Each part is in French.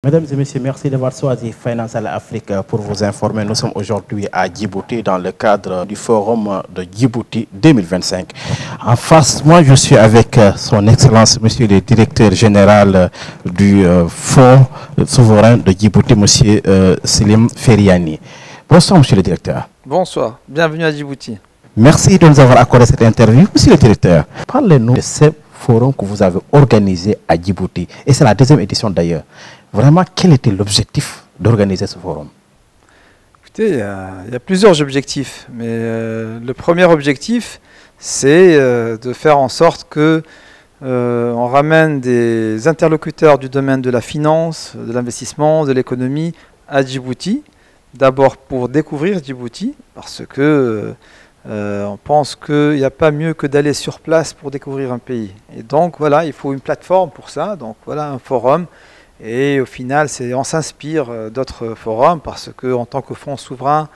Mesdames et messieurs, merci d'avoir choisi Financial Afrique pour vous informer. Nous sommes aujourd'hui à Djibouti dans le cadre du forum de Djibouti 2025. En face, moi je suis avec son Excellence, monsieur le directeur général du Fonds souverain de Djibouti, monsieur Selim Feriani. Bonsoir monsieur le directeur. Bonsoir, bienvenue à Djibouti. Merci de nous avoir accordé cette interview. Monsieur le directeur, parlez-nous de ce forum que vous avez organisé à Djibouti. Et c'est la deuxième édition d'ailleurs. Vraiment, quel était l'objectif d'organiser ce forum? Écoutez, il y a plusieurs objectifs, mais le premier objectif, c'est de faire en sorte que on ramène des interlocuteurs du domaine de la finance, de l'investissement, de l'économie à Djibouti. D'abord pour découvrir Djibouti, parce que on pense qu'il n'y a pas mieux que d'aller sur place pour découvrir un pays. Et donc voilà, il faut une plateforme pour ça. Donc voilà un forum. Et au final, on s'inspire d'autres forums parce qu'en tant que fonds souverain,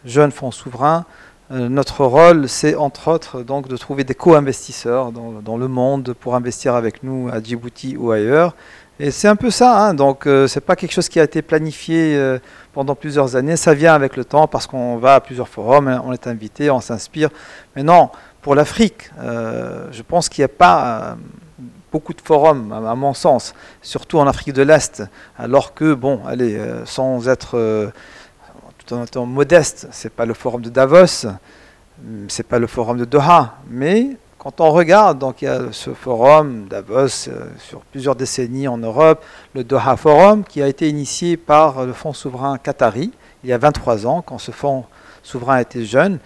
jeune fonds souverain, notre rôle, c'est entre autres donc, de trouver des co-investisseurs dans le monde pour investir avec nous à Djibouti ou ailleurs. Et c'est un peu ça, hein, donc c'est pas quelque chose qui a été planifié pendant plusieurs années, ça vient avec le temps parce qu'on va à plusieurs forums, hein, on est invité, on s'inspire. Mais non, pour l'Afrique, je pense qu'il n'y a pas beaucoup de forums, à mon sens, surtout en Afrique de l'Est, alors que, bon, allez, sans être tout en étant modeste, c'est pas le forum de Davos, c'est pas le forum de Doha, mais quand on regarde, donc il y a ce forum Davos sur plusieurs décennies en Europe, le Doha Forum, qui a été initié par le fonds souverain qatari, il y a 23 ans, quand ce fonds souverain était jeune.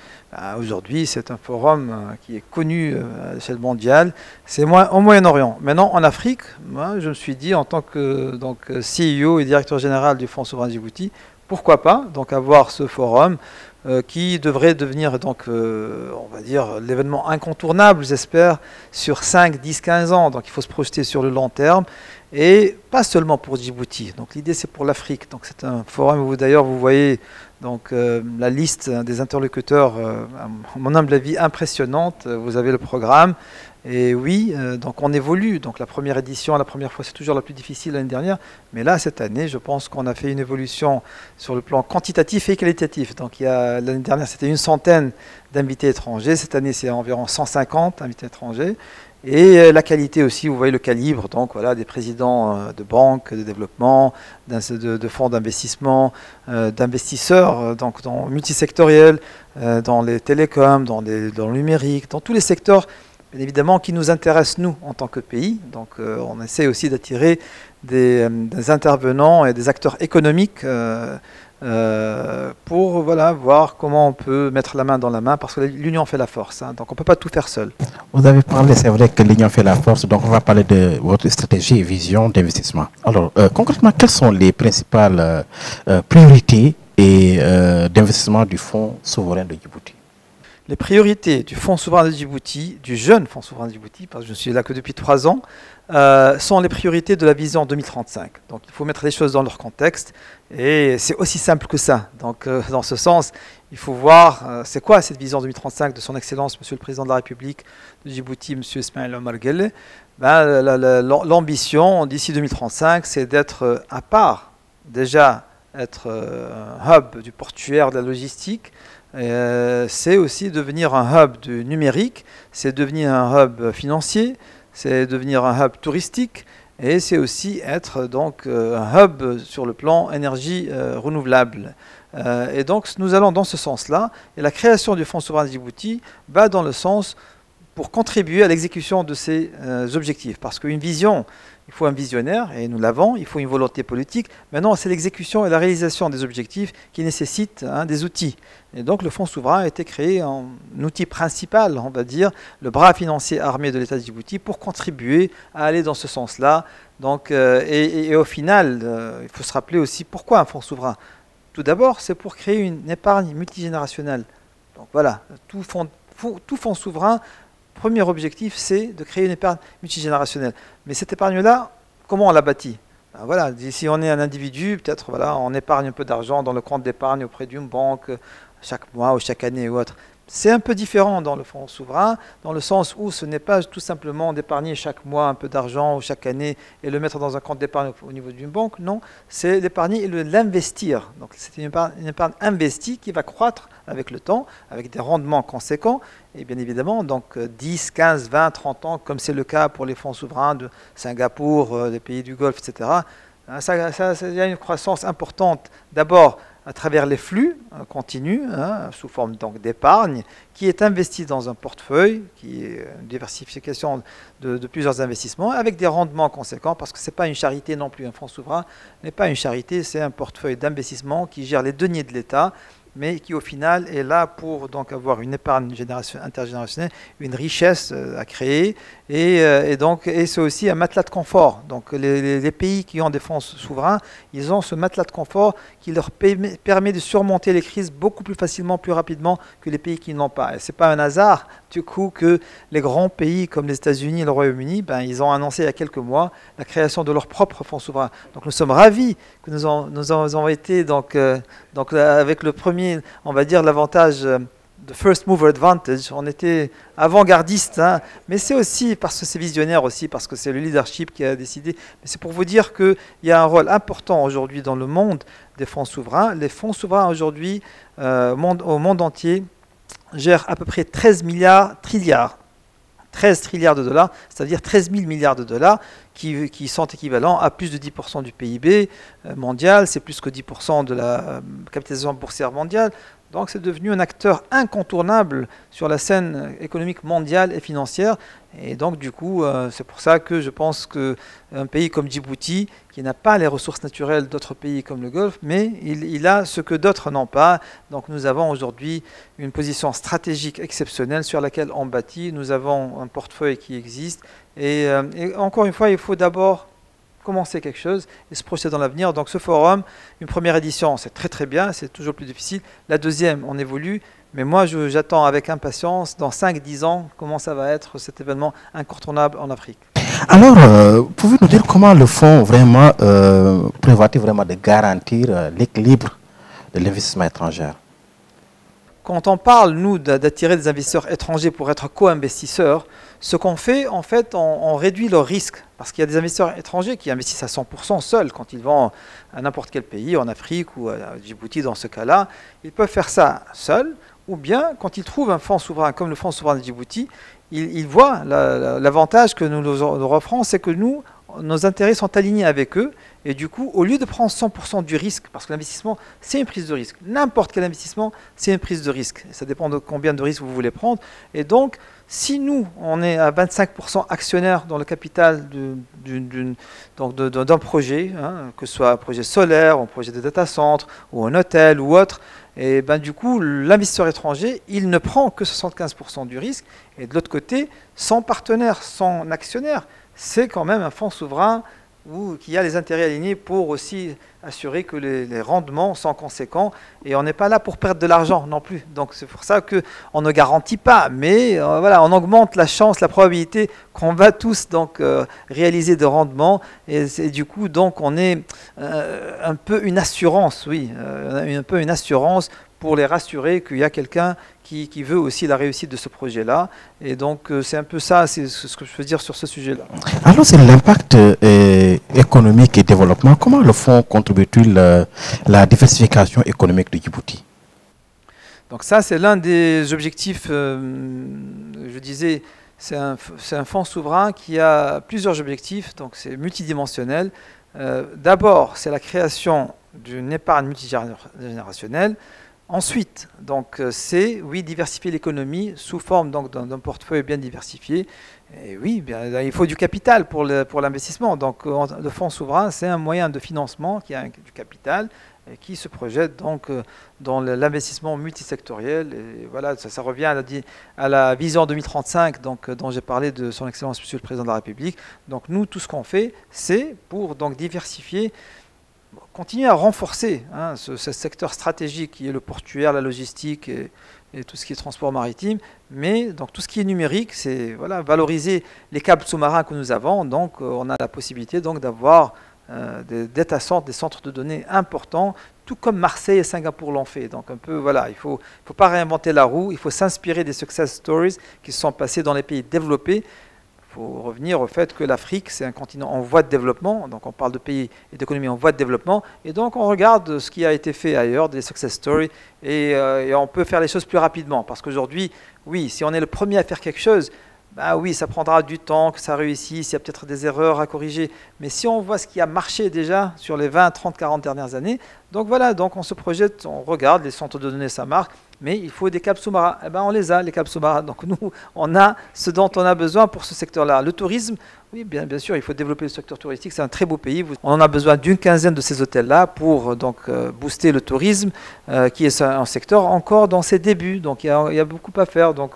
Aujourd'hui, c'est un forum qui est connu à l'échelle mondiale. C'est au Moyen-Orient. Maintenant, en Afrique, moi, je me suis dit, en tant que CEO et directeur général du Fonds souverain Djibouti, pourquoi pas donc avoir ce forum qui devrait devenir, donc, on va dire, l'événement incontournable, j'espère, sur 5, 10, 15 ans. Donc, il faut se projeter sur le long terme. Et pas seulement pour Djibouti. Donc, l'idée, c'est pour l'Afrique. Donc, c'est un forum où, d'ailleurs, vous voyez donc, la liste des interlocuteurs, à mon humble avis, impressionnante. Vous avez le programme. Et oui, donc on évolue. Donc la première édition, la première fois, c'est toujours la plus difficile l'année dernière. Mais là, cette année, je pense qu'on a fait une évolution sur le plan quantitatif et qualitatif. Donc l'année dernière, c'était 100 d'invités étrangers. Cette année, c'est environ 150 invités étrangers. Et la qualité aussi, vous voyez le calibre, donc voilà, des présidents de banques, de développement, de fonds d'investissement, d'investisseurs, donc dans multisectoriels, dans les télécoms, dans le numérique, dans tous les secteurs, bien évidemment, qui nous intéressent nous en tant que pays. Donc on essaie aussi d'attirer des intervenants et des acteurs économiques pour voilà, voir comment on peut mettre la main dans la main, parce que l'union fait la force, hein, donc on ne peut pas tout faire seul. Vous avez parlé, c'est vrai que l'union fait la force, donc on va parler de votre stratégie et vision d'investissement. Alors, concrètement, quelles sont les principales priorités et d'investissement du Fonds souverain de Djibouti? Les priorités du Fonds souverain de Djibouti, du jeune Fonds souverain de Djibouti, parce que je ne suis là que depuis 3 ans, sont les priorités de la vision 2035. Donc il faut mettre les choses dans leur contexte, et c'est aussi simple que ça. Donc dans ce sens, il faut voir c'est quoi cette vision 2035 de son Excellence, Monsieur le Président de la République de Djibouti, Monsieur Ismaël Omar Guelleh. L'ambition d'ici 2035, c'est d'être à part, déjà être un hub du portuaire, de la logistique. C'est aussi devenir un hub du numérique, c'est devenir un hub financier, c'est devenir un hub touristique, et c'est aussi être donc un hub sur le plan énergie renouvelable. Et donc nous allons dans ce sens-là, et la création du Fonds souverain de Djibouti va dans le sens pour contribuer à l'exécution de ces objectifs. Parce qu'une vision, il faut un visionnaire, et nous l'avons, il faut une volonté politique. Maintenant, c'est l'exécution et la réalisation des objectifs qui nécessitent des outils. Et donc, le Fonds souverain a été créé en outil principal, on va dire, le bras financier armé de l'État de Djibouti, pour contribuer à aller dans ce sens-là. Donc, et au final, il faut se rappeler aussi pourquoi un Fonds souverain. Tout d'abord, c'est pour créer une épargne multigénérationnelle. Donc voilà, tout fonds souverain, premier objectif, c'est de créer une épargne multigénérationnelle. Mais cette épargne-là, comment on la bâtit? Ben voilà, si on est un individu, peut-être voilà, on épargne un peu d'argent dans le compte d'épargne auprès d'une banque chaque mois ou chaque année ou autre. C'est un peu différent dans le fonds souverain, dans le sens où ce n'est pas tout simplement d'épargner chaque mois un peu d'argent ou chaque année et le mettre dans un compte d'épargne au niveau d'une banque. Non, c'est l'épargner et l'investir. Donc c'est une épargne investie qui va croître avec le temps, avec des rendements conséquents. Et bien évidemment, donc 10, 15, 20, 30 ans, comme c'est le cas pour les fonds souverains de Singapour, des pays du Golfe, etc., il y a une croissance importante. D'abord, à travers les flux continus, sous forme d'épargne, qui est investie dans un portefeuille, qui est une diversification de plusieurs investissements, avec des rendements conséquents, parce que ce n'est pas une charité non plus. Un fonds souverain n'est pas une charité, c'est un portefeuille d'investissement qui gère les deniers de l'État, mais qui au final est là pour donc avoir une épargne intergénérationnelle, une richesse à créer, et c'est aussi un matelas de confort. Donc les pays qui ont des fonds souverains, ils ont ce matelas de confort qui leur permet de surmonter les crises beaucoup plus facilement, plus rapidement que les pays qui n'ont pas. Et ce n'est pas un hasard du coup que les grands pays comme les États-Unis et le Royaume-Uni, ils ont annoncé il y a quelques mois la création de leur propre fonds souverain. Donc nous sommes ravis que nous avons été avec le premier, on va dire l'avantage de first mover advantage, on était avant-gardiste, mais c'est aussi parce que c'est visionnaire aussi, parce que c'est le leadership qui a décidé. Mais c'est pour vous dire qu'il y a un rôle important aujourd'hui dans le monde des fonds souverains. Les fonds souverains aujourd'hui, au monde entier, gèrent à peu près 13 trilliards de dollars, c'est-à-dire 13 000 milliards de dollars, qui sont équivalents à plus de 10% du PIB mondial, c'est plus que 10% de la capitalisation boursière mondiale. Donc c'est devenu un acteur incontournable sur la scène économique mondiale et financière. Et donc du coup, c'est pour ça que je pense qu'un pays comme Djibouti, qui n'a pas les ressources naturelles d'autres pays comme le Golfe, mais il a ce que d'autres n'ont pas. Donc nous avons aujourd'hui une position stratégique exceptionnelle sur laquelle on bâtit. Nous avons un portefeuille qui existe. Et encore une fois, il faut d'abord commencer quelque chose et se projeter dans l'avenir. Donc ce forum, une première édition, c'est très très bien, c'est toujours plus difficile. La deuxième, on évolue, mais moi j'attends avec impatience, dans 5-10 ans, comment ça va être cet événement incontournable en Afrique. Alors, pouvez-vous nous dire comment le fonds vraiment prévoit-il vraiment de garantir l'équilibre de l'investissement étranger? Quand on parle, nous, d'attirer des investisseurs étrangers pour être co-investisseurs, ce qu'on fait, en fait, on réduit leur risque. Parce qu'il y a des investisseurs étrangers qui investissent à 100% seuls quand ils vont à n'importe quel pays, en Afrique ou à Djibouti dans ce cas-là. Ils peuvent faire ça seuls, ou bien quand ils trouvent un fonds souverain comme le fonds souverain de Djibouti, ils voient l'avantage que nous leur offrons, c'est que nos intérêts sont alignés avec eux. Et du coup, au lieu de prendre 100% du risque, parce que l'investissement, c'est une prise de risque. N'importe quel investissement, c'est une prise de risque. Ça dépend de combien de risques vous voulez prendre. Et donc, si nous, on est à 25% actionnaire dans le capital d'un projet, que ce soit un projet solaire, un projet de data center, ou un hôtel, ou autre, et du coup, l'investisseur étranger, il ne prend que 75% du risque. Et de l'autre côté, son partenaire, son actionnaire, c'est quand même un fonds souverain qui a les intérêts alignés pour aussi assurer que les rendements sont conséquents. Et on n'est pas là pour perdre de l'argent non plus. Donc c'est pour ça qu'on ne garantit pas, mais voilà, on augmente la chance, la probabilité qu'on va tous réaliser de rendements. Et du coup, donc, on est un peu une assurance, un peu une assurance pour les rassurer qu'il y a quelqu'un qui veut aussi la réussite de ce projet-là. Et donc, c'est un peu ça, c'est ce que je veux dire sur ce sujet-là. Alors, c'est l'impact économique et développement. Comment le fonds contribue-t-il à la diversification économique de Djibouti? Donc ça, c'est l'un des objectifs, je disais, c'est un fonds souverain qui a plusieurs objectifs, donc c'est multidimensionnel. D'abord, c'est la création d'une épargne multigénérationnelle. Ensuite, donc, c'est diversifier l'économie sous forme d'un portefeuille bien diversifié. Et oui, il faut du capital pour l'investissement. Donc, le fonds souverain, c'est un moyen de financement qui a du capital et qui se projette donc dans l'investissement multisectoriel. Et voilà, ça revient à la vision 2035, dont j'ai parlé de son Excellence Monsieur le Président de la République. Donc, nous, tout ce qu'on fait, c'est pour diversifier, continuer à renforcer ce secteur stratégique qui est le portuaire, la logistique et tout ce qui est transport maritime, mais donc tout ce qui est numérique, c'est valoriser les câbles sous-marins que nous avons. Donc on a la possibilité d'avoir des data centers, des centres de données importants, tout comme Marseille et Singapour l'ont fait. Donc un peu, voilà, il faut pas réinventer la roue, il faut s'inspirer des success stories qui se sont passés dans les pays développés. Il faut revenir au fait que l'Afrique, c'est un continent en voie de développement, donc on parle de pays et d'économies en voie de développement, et donc on regarde ce qui a été fait ailleurs, des success stories, et on peut faire les choses plus rapidement, parce qu'aujourd'hui, oui, si on est le premier à faire quelque chose, bah oui, ça prendra du temps, que ça réussisse, il y a peut-être des erreurs à corriger, mais si on voit ce qui a marché déjà sur les 20, 30, 40 dernières années, donc voilà, donc on se projette, on regarde, les centres de données, ça marche, mais il faut des câbles sous-marins. Eh ben on les a, les câbles sous-marins. Donc nous, on a ce dont on a besoin pour ce secteur-là. Le tourisme, oui, bien sûr, il faut développer le secteur touristique. C'est un très beau pays. On en a besoin d'une quinzaine de ces hôtels-là pour booster le tourisme, qui est un secteur encore dans ses débuts. Donc il y a beaucoup à faire. Donc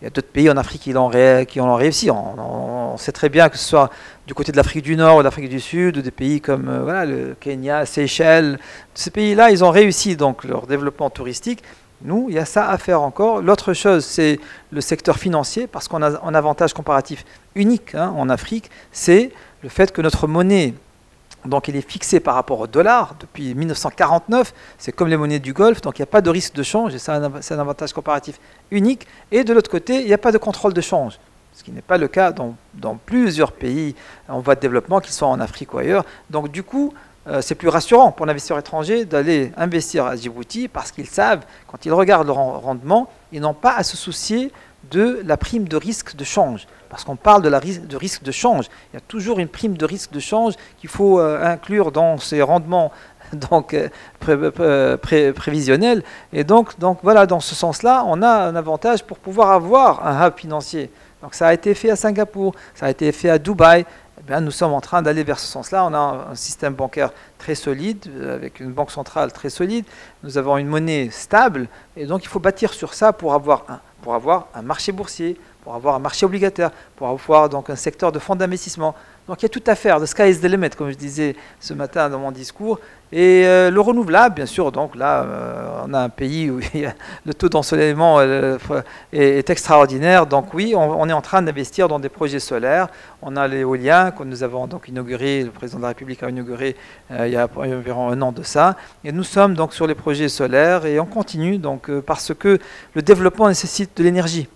il y a d'autres pays en Afrique qui l'ont réussi. On sait très bien que ce soit du côté de l'Afrique du Nord ou de l'Afrique du Sud, ou des pays comme le Kenya, Seychelles. Ces pays-là, ils ont réussi donc leur développement touristique. Nous, il y a ça à faire encore. L'autre chose, c'est le secteur financier, parce qu'on a un avantage comparatif unique en Afrique, c'est le fait que notre monnaie, donc elle est fixée par rapport au dollar depuis 1949, c'est comme les monnaies du Golfe, donc il n'y a pas de risque de change, et ça, c'est un avantage comparatif unique. Et de l'autre côté, il n'y a pas de contrôle de change, ce qui n'est pas le cas dans plusieurs pays en voie de développement, qu'ils soient en Afrique ou ailleurs. Donc du coup, c'est plus rassurant pour l'investisseur étranger d'aller investir à Djibouti parce qu'ils savent, quand ils regardent leur rendement, ils n'ont pas à se soucier de la prime de risque de change. Parce qu'on parle de risque de change. Il y a toujours une prime de risque de change qu'il faut inclure dans ces rendements donc, prévisionnels. Et donc voilà, dans ce sens-là, on a un avantage pour pouvoir avoir un hub financier. Donc ça a été fait à Singapour, ça a été fait à Dubaï. Eh bien, nous sommes en train d'aller vers ce sens-là. On a un système bancaire très solide, avec une banque centrale très solide. Nous avons une monnaie stable, et donc il faut bâtir sur ça pour avoir un marché boursier, pour avoir un marché obligataire, pour avoir donc un secteur de fonds d'investissement. Donc il y a tout à faire. The sky is the limit, comme je disais ce matin dans mon discours. Et le renouvelable, bien sûr, donc là, on a un pays où le taux d'ensoleillement est extraordinaire. Donc oui, on est en train d'investir dans des projets solaires. On a l'éolien que nous avons donc inauguré, le président de la République a inauguré il y a environ un an de ça. Et nous sommes donc sur les projets solaires et on continue donc, parce que le développement nécessite de l'énergie.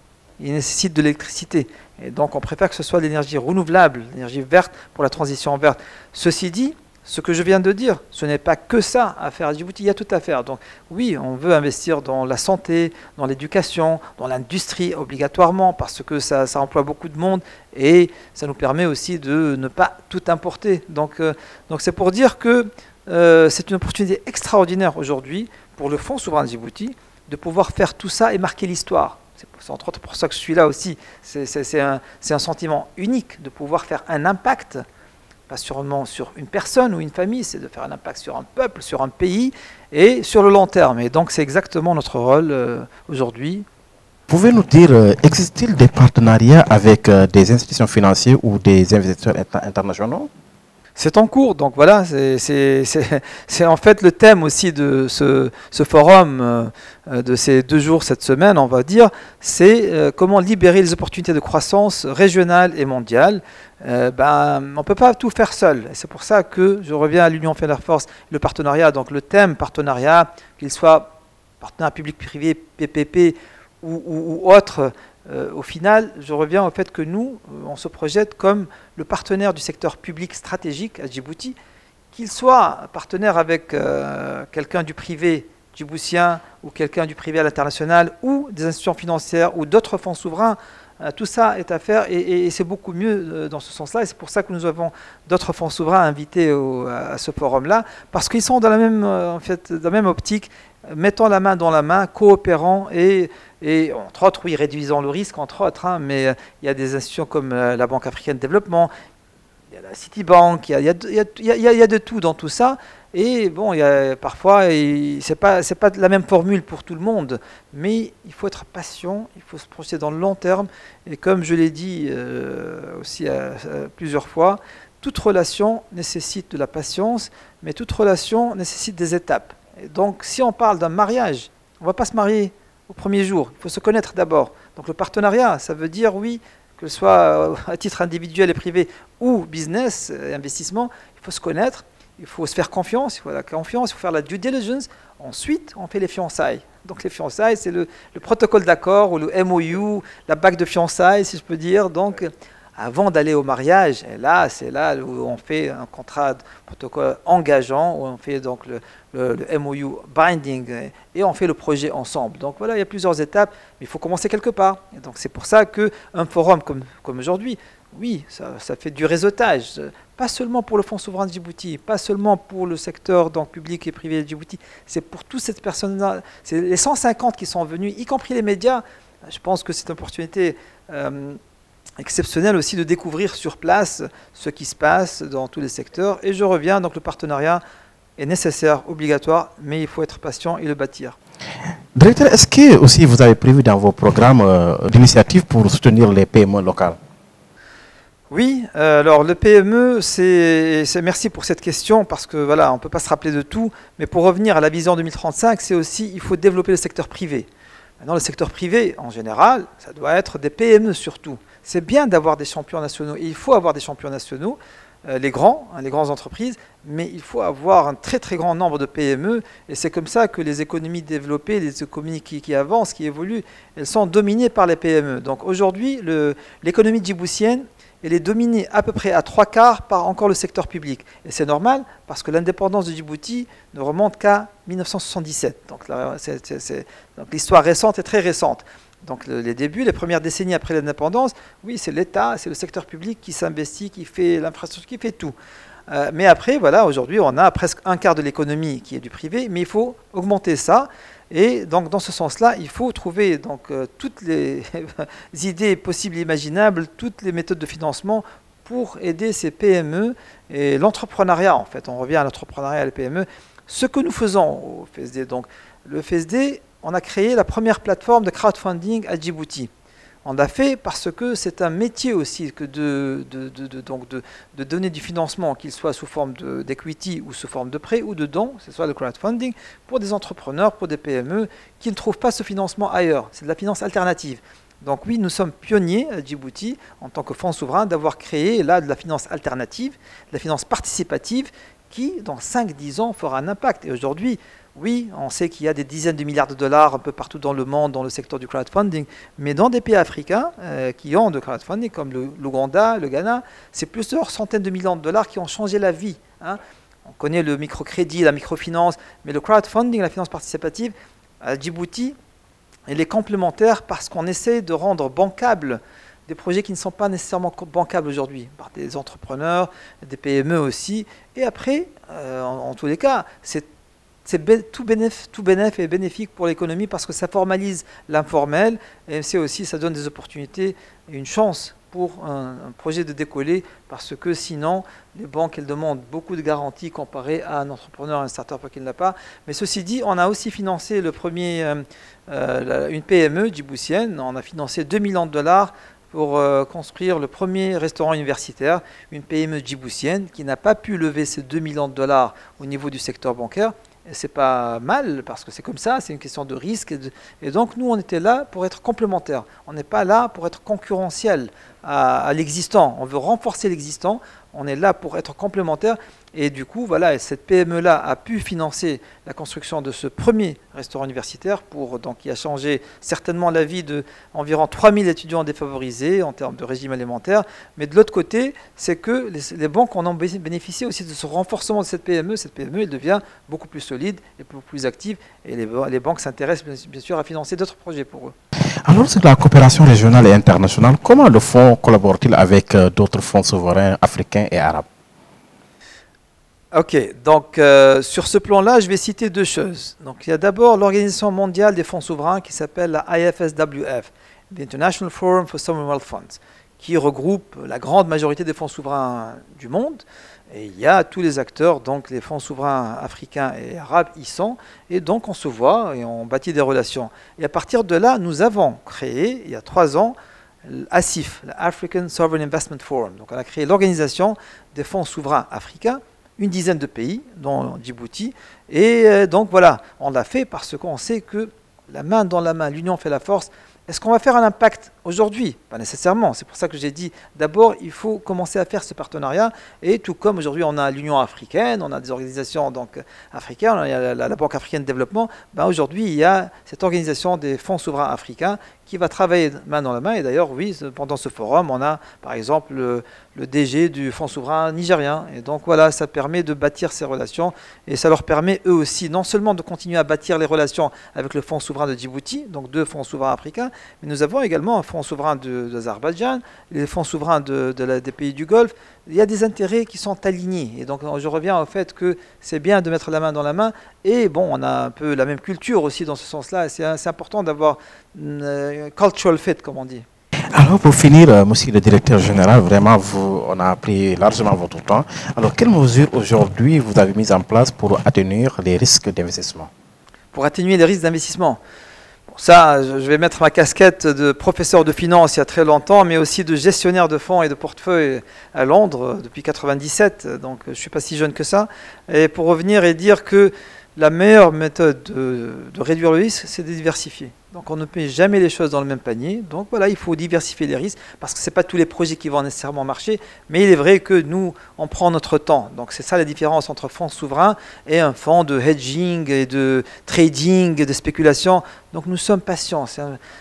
Il nécessite de l'électricité. Et donc on préfère que ce soit de l'énergie renouvelable, l'énergie verte pour la transition verte. Ceci dit, ce que je viens de dire, ce n'est pas que ça à faire à Djibouti, il y a tout à faire. Donc oui, on veut investir dans la santé, dans l'éducation, dans l'industrie obligatoirement, parce que ça emploie beaucoup de monde et ça nous permet aussi de ne pas tout importer. Donc c'est pour dire que c'est une opportunité extraordinaire aujourd'hui pour le Fonds souverain de Djibouti de pouvoir faire tout ça et marquer l'histoire. C'est entre autres pour ça que je suis là aussi. C'est un sentiment unique de pouvoir faire un impact, pas seulement sur une personne ou une famille, c'est de faire un impact sur un peuple, sur un pays et sur le long terme. Et donc c'est exactement notre rôle aujourd'hui. Pouvez-vous nous dire, existe-t-il des partenariats avec des institutions financières ou des investisseurs internationaux ? C'est en cours, donc voilà, c'est en fait le thème aussi de ce forum, de ces 2 jours, cette semaine, on va dire, c'est comment libérer les opportunités de croissance régionale et mondiale. On ne peut pas tout faire seul, et c'est pour ça que je reviens à l'Union Fair Force, le partenariat, donc le thème partenariat, qu'il soit partenariat public-privé, PPP ou autre. Au final, je reviens au fait que nous, on se projette comme le partenaire du secteur public stratégique à Djibouti, qu'il soit partenaire avec quelqu'un du privé djiboutien ou quelqu'un du privé à l'international ou des institutions financières ou d'autres fonds souverains. Tout ça est à faire et c'est beaucoup mieux dans ce sens-là. Et c'est pour ça que nous avons d'autres fonds souverains invités à ce forum-là, parce qu'ils sont dans la même, dans la même optique, mettant la main dans la main, coopérant et entre autres, oui, réduisant le risque, entre autres, mais il y a des institutions comme la Banque africaine de développement, il y a la Citibank, il y a de tout dans tout ça. Et bon, parfois, c'est pas la même formule pour tout le monde, mais il faut être patient, il faut se projeter dans le long terme. Et comme je l'ai dit aussi plusieurs fois, toute relation nécessite de la patience, mais toute relation nécessite des étapes. Et donc, si on parle d'un mariage, on ne va pas se marier au premier jour, il faut se connaître d'abord. Donc le partenariat, ça veut dire, oui, que ce soit à titre individuel et privé ou business, investissement, il il faut se connaître, il faut se faire confiance, il faut la confiance, il faut faire la due diligence. Ensuite, on fait les fiançailles. Donc les fiançailles, c'est le protocole d'accord ou le MOU, la bague de fiançailles, si je peux dire. Donc, avant d'aller au mariage, et là, c'est là où on fait un contrat de protocole engageant, où on fait donc le MOU binding, et on fait le projet ensemble. Donc voilà, il y a plusieurs étapes, mais il faut commencer quelque part. Et donc c'est pour ça qu'un forum comme aujourd'hui, oui, ça fait du réseautage, pas seulement pour le Fonds souverain de Djibouti, pas seulement pour le secteur donc, public et privé de Djibouti, c'est pour toutes ces personnes-là, c'est les 150 qui sont venus, y compris les médias. Je pense que c'est une opportunité exceptionnelle aussi de découvrir sur place ce qui se passe dans tous les secteurs. Et je reviens, donc le partenariat est nécessaire, obligatoire, mais il faut être patient et le bâtir. Directeur, est-ce que aussi vous avez prévu dans vos programmes d'initiatives pour soutenir les PME locales? Oui, alors le PME, merci pour cette question parce que voilà, on ne peut pas se rappeler de tout, mais pour revenir à la vision 2035, c'est aussi, il faut développer le secteur privé. Maintenant, le secteur privé, en général, ça doit être des PME surtout. C'est bien d'avoir des champions nationaux, et il faut avoir des champions nationaux, les grandes entreprises, mais il faut avoir un très très grand nombre de PME, et c'est comme ça que les économies développées, les économies qui avancent, qui évoluent, elles sont dominées par les PME. Donc aujourd'hui, l'économie djiboutienne, elle est dominée à peu près à 3/4 par encore le secteur public. Et c'est normal, parce que l'indépendance de Djibouti ne remonte qu'à 1977. Donc l'histoire récente est très récente. Donc les débuts, les premières décennies après l'indépendance, oui, c'est l'État, c'est le secteur public qui s'investit, qui fait l'infrastructure, qui fait tout. Mais après, voilà, aujourd'hui, on a presque un quart de l'économie qui est du privé, mais il faut augmenter ça. Et donc, dans ce sens-là, il faut trouver donc, toutes les idées possibles et imaginables, toutes les méthodes de financement pour aider ces PME et l'entrepreneuriat, en fait. On revient à l'entrepreneuriat et à la PME. Ce que nous faisons au FSD, donc, le FSD, on a créé la première plateforme de crowdfunding à Djibouti. On l'a fait parce que c'est un métier aussi que de donner du financement, qu'il soit sous forme d'equity ou sous forme de prêt ou de dons, ce soit le crowdfunding, pour des entrepreneurs, pour des PME qui ne trouvent pas ce financement ailleurs. C'est de la finance alternative. Donc oui, nous sommes pionniers à Djibouti, en tant que fonds souverain, d'avoir créé là de la finance alternative, de la finance participative, qui, dans 5-10 ans, fera un impact. Et aujourd'hui, oui, on sait qu'il y a des dizaines de milliards de dollars un peu partout dans le monde, dans le secteur du crowdfunding, mais dans des pays africains qui ont de crowdfunding, comme l'Ouganda, le Ghana, c'est plusieurs centaines de millions de dollars qui ont changé la vie. Hein. On connaît le microcrédit, la microfinance, mais le crowdfunding, la finance participative, à Djibouti, elle est complémentaire parce qu'on essaie de rendre bancables des projets qui ne sont pas nécessairement bancables aujourd'hui, par des entrepreneurs, des PME aussi. Et après, en tous les cas, c'est tout bénéf est bénéfique pour l'économie parce que ça formalise l'informel et c'est aussi, ça donne des opportunités et une chance pour un projet de décoller parce que sinon, les banques, elles demandent beaucoup de garanties comparées à un entrepreneur, un start-up qui ne l'a pas. Mais ceci dit, on a aussi financé une PME djiboutienne, on a financé 2 millions de dollars pour construire le premier restaurant universitaire, une PME djiboutienne qui n'a pas pu lever ces 2 millions de dollars au niveau du secteur bancaire. C'est pas mal parce que c'est comme ça, c'est une question de risque. Et donc nous, on était là pour être complémentaires. On n'est pas là pour être concurrentiel à l'existant. On veut renforcer l'existant. On est là pour être complémentaires. Et du coup, voilà, cette PME-là a pu financer la construction de ce premier restaurant universitaire qui a changé certainement la vie d'environ 3000 étudiants défavorisés en termes de régime alimentaire. Mais de l'autre côté, c'est que les banques en ont bénéficié aussi de ce renforcement de cette PME. Cette PME, elle devient beaucoup plus solide et beaucoup plus active. Et les banques s'intéressent bien sûr à financer d'autres projets pour eux. Alors, c'est la coopération régionale et internationale. Comment le fonds collabore-t-il avec d'autres fonds souverains africains et arabes? Ok, donc sur ce plan-là, je vais citer deux choses. Donc, il y a d'abord l'Organisation mondiale des fonds souverains qui s'appelle la IFSWF, the International Forum for Sovereign Wealth Funds, qui regroupe la grande majorité des fonds souverains du monde. Et il y a tous les acteurs, donc les fonds souverains africains et arabes y sont, et donc on se voit et on bâtit des relations. Et à partir de là, nous avons créé, il y a 3 ans, l'ASIF, l'African Sovereign Investment Forum. Donc on a créé l'organisation des fonds souverains africains, une dizaine de pays, dont Djibouti. Et donc voilà, on l'a fait parce qu'on sait que la main dans la main, l'union fait la force. Est-ce qu'on va faire un impact aujourd'hui, pas nécessairement. C'est pour ça que j'ai dit, d'abord, il faut commencer à faire ce partenariat. Et tout comme aujourd'hui, on a l'Union africaine, on a des organisations donc, africaines, il y a la Banque africaine de développement. Ben, aujourd'hui, il y a cette organisation des fonds souverains africains qui va travailler main dans la main. Et d'ailleurs, oui, pendant ce forum, on a par exemple le DG du fonds souverain nigérien. Et donc voilà, ça permet de bâtir ces relations. Et ça leur permet eux aussi, non seulement de continuer à bâtir les relations avec le fonds souverain de Djibouti, donc 2 fonds souverains africains, mais nous avons également un fonds souverain d'Azerbaïdjan, les fonds souverains des pays du Golfe. Il y a des intérêts qui sont alignés. Et donc je reviens au fait que c'est bien de mettre la main dans la main. Et bon, on a un peu la même culture aussi dans ce sens-là. C'est important d'avoir une cultural fit, comme on dit. Alors pour finir, monsieur le directeur général, vraiment, on a pris largement votre temps. Alors quelles mesures aujourd'hui vous avez mises en place pour atténuer les risques d'investissement? Pour atténuer les risques d'investissement, ça, je vais mettre ma casquette de professeur de finance il y a très longtemps, mais aussi de gestionnaire de fonds et de portefeuille à Londres depuis 1997, donc je ne suis pas si jeune que ça. Et pour revenir et dire que la meilleure méthode de réduire le risque, c'est de diversifier. Donc on ne met jamais les choses dans le même panier. Donc voilà, il faut diversifier les risques, parce que ce n'est pas tous les projets qui vont nécessairement marcher, mais il est vrai que nous, on prend notre temps. Donc c'est ça la différence entre fonds souverains et un fonds de hedging et de trading, de spéculation. Donc nous sommes patients.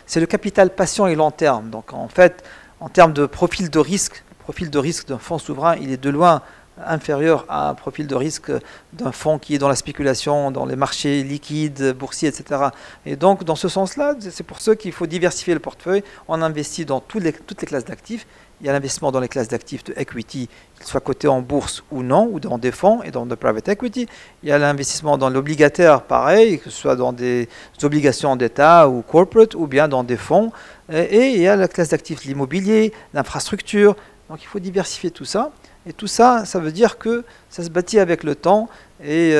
C'est le capital patient et long terme. Donc en fait, en termes de profil de risque, le profil de risque d'un fonds souverain, il est de loin inférieur à un profil de risque d'un fonds qui est dans la spéculation, dans les marchés liquides, boursiers, etc. Et donc, dans ce sens-là, c'est pour ça qu'il faut diversifier le portefeuille. On investit dans toutes les classes d'actifs. Il y a l'investissement dans les classes d'actifs de equity, qu'ils soient cotés en bourse ou non, ou dans des fonds et dans de private equity. Il y a l'investissement dans l'obligataire, pareil, que ce soit dans des obligations d'État ou corporate, ou bien dans des fonds. Et il y a la classe d'actifs de l'immobilier, l'infrastructure. Donc, il faut diversifier tout ça. Et tout ça, ça veut dire que ça se bâtit avec le temps. Et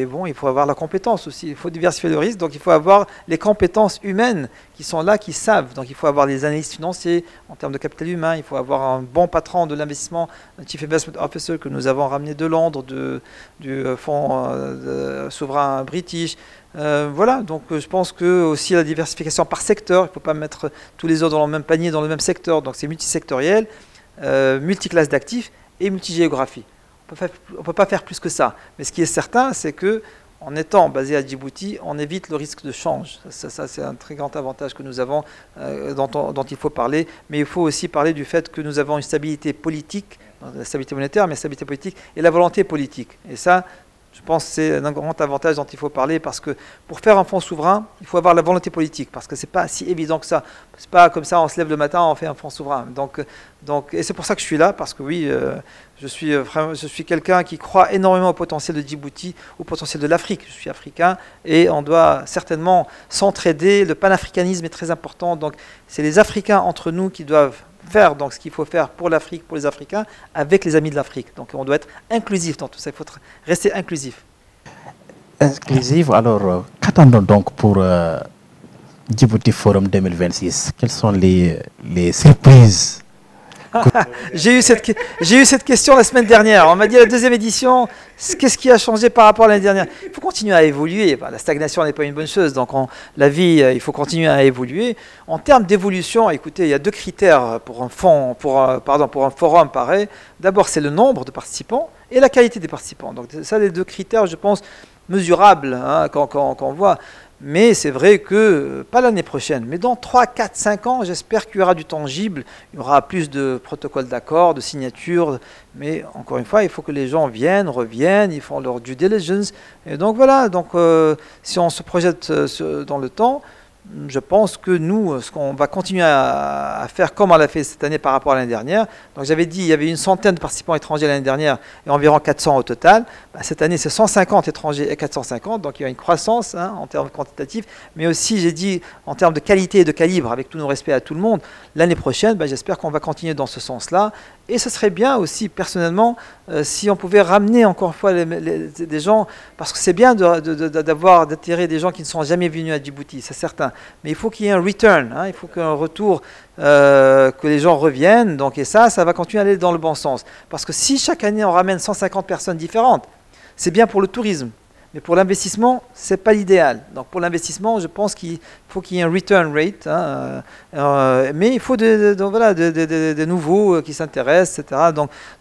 bon, il faut avoir la compétence aussi. Il faut diversifier le risque. Donc, il faut avoir les compétences humaines qui sont là, qui savent. Donc, il faut avoir les analystes financiers en termes de capital humain. Il faut avoir un bon patron de l'investissement, un Chief Investment Officer que nous avons ramené de Londres, du fonds souverain british. Voilà, donc je pense que aussi la diversification par secteur. Il ne faut pas mettre tous les œufs dans le même panier, dans le même secteur. Donc, c'est multisectoriel. Multiclasse d'actifs et multigéographie. On ne peut pas faire plus que ça. Mais ce qui est certain, c'est que en étant basé à Djibouti, on évite le risque de change. Ça c'est un très grand avantage que nous avons, dont il faut parler. Mais il faut aussi parler du fait que nous avons une stabilité politique, la stabilité monétaire, mais la stabilité politique et la volonté politique. Et ça, je pense que c'est un grand avantage dont il faut parler, parce que pour faire un fonds souverain, il faut avoir la volonté politique, parce que ce n'est pas si évident que ça. Ce n'est pas comme ça, on se lève le matin, on fait un fonds souverain. Et c'est pour ça que je suis là, parce que oui, je suis quelqu'un qui croit énormément au potentiel de Djibouti, au potentiel de l'Afrique. Je suis africain et on doit certainement s'entraider. Le panafricanisme est très important, donc c'est les Africains entre nous qui doivent faire donc ce qu'il faut faire pour l'Afrique, pour les Africains, avec les amis de l'Afrique. Donc on doit être inclusif dans tout ça, il faut rester inclusif. Inclusif, alors qu'attendons donc pour Djibouti Forum 2026? Quelles sont les surprises? J'ai eu cette question la semaine dernière. On m'a dit à la deuxième édition, qu'est-ce qui a changé par rapport à l'année dernière? Il faut continuer à évoluer. La stagnation n'est pas une bonne chose. Donc la vie, il faut continuer à évoluer. En termes d'évolution, écoutez, il y a 2 critères pour un forum pareil. D'abord, c'est le nombre de participants et la qualité des participants. Donc ça, les 2 critères, je pense, mesurables quand on voit. Mais c'est vrai que, pas l'année prochaine, mais dans 3, 4, 5 ans, j'espère qu'il y aura du tangible, il y aura plus de protocoles d'accord, de signatures, mais encore une fois, il faut que les gens reviennent, ils font leur due diligence. Et donc voilà, si on se projette dans le temps, je pense que nous, ce qu'on va continuer à faire comme on l'a fait cette année par rapport à l'année dernière, donc j'avais dit il y avait une centaine de participants étrangers l'année dernière et environ 400 au total. Cette année, c'est 150 étrangers et 450, donc il y a une croissance en termes quantitatifs, mais aussi j'ai dit en termes de qualité et de calibre, avec tous nos respects à tout le monde. L'année prochaine, j'espère qu'on va continuer dans ce sens-là. Et ce serait bien aussi, personnellement, si on pouvait ramener encore une fois des gens, parce que c'est bien d'attirer des gens qui ne sont jamais venus à Djibouti, c'est certain. Mais il faut qu'il y ait un return, il faut qu'il y ait un retour, que les gens reviennent. Donc, et ça va continuer à aller dans le bon sens. Parce que si chaque année on ramène 150 personnes différentes, c'est bien pour le tourisme. Mais pour l'investissement, ce n'est pas l'idéal. Donc pour l'investissement, je pense qu'il faut qu'il y ait un return rate, hein, mais il faut de nouveaux qui s'intéressent, etc.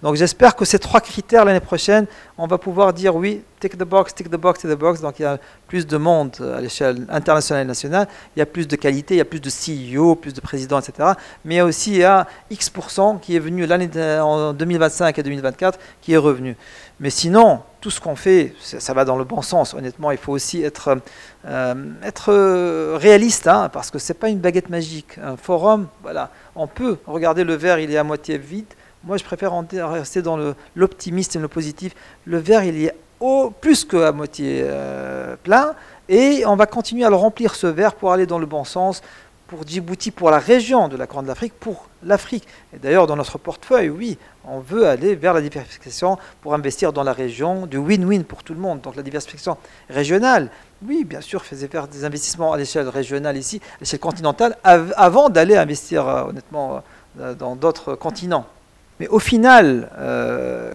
Donc j'espère que ces 3 critères l'année prochaine, on va pouvoir dire oui, tick the box, tick the box, tick the box. Donc il y a plus de monde à l'échelle internationale et nationale, il y a plus de qualité, il y a plus de CEO, plus de présidents, etc. Mais il y a aussi X% qui est venu en 2025 et 2024 qui est revenu. Mais sinon, tout ce qu'on fait, ça va dans le bon sens. Honnêtement, il faut aussi être réaliste, hein, parce que ce n'est pas une baguette magique. Un forum, voilà, on peut regarder le verre, il est à moitié vide. Moi, je préfère rester dans l'optimisme et le positif. Le verre, il est plus qu'à moitié plein. Et on va continuer à le remplir, ce verre, pour aller dans le bon sens, pour Djibouti, pour la région de la Corne de l'Afrique, pour l'Afrique. Et d'ailleurs, dans notre portefeuille, oui, on veut aller vers la diversification pour investir dans la région, du win-win pour tout le monde. Donc la diversification régionale, oui, bien sûr, faire des investissements à l'échelle régionale ici, à l'échelle continentale, avant d'aller investir, honnêtement, dans d'autres continents. Mais au final,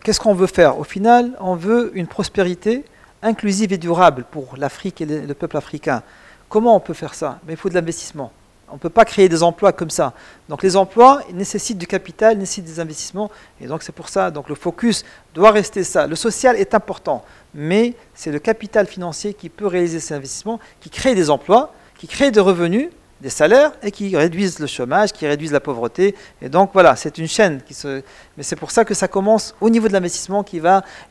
qu'est-ce qu'on veut faire? Au final, on veut une prospérité inclusive et durable pour l'Afrique et le peuple africain. Comment on peut faire ça? Mais il faut de l'investissement. On ne peut pas créer des emplois comme ça. Donc les emplois nécessitent du capital, nécessitent des investissements. Et donc c'est pour ça, donc le focus doit rester ça. Le social est important, mais c'est le capital financier qui peut réaliser ces investissements, qui crée des emplois, qui crée des revenus, des salaires, et qui réduisent le chômage, qui réduisent la pauvreté. Et donc voilà, c'est une chaîne mais c'est pour ça que ça commence au niveau de l'investissement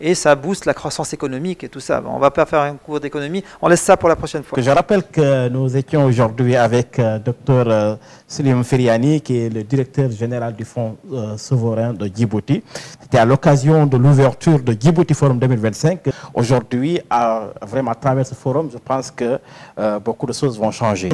et ça booste la croissance économique et tout ça. On ne va pas faire un cours d'économie, on laisse ça pour la prochaine fois. Je rappelle que nous étions aujourd'hui avec Dr Selim Feriani, qui est le directeur général du Fonds souverain de Djibouti. C'était à l'occasion de l'ouverture de Djibouti Forum 2025. Aujourd'hui, vraiment à travers ce forum, je pense que beaucoup de choses vont changer.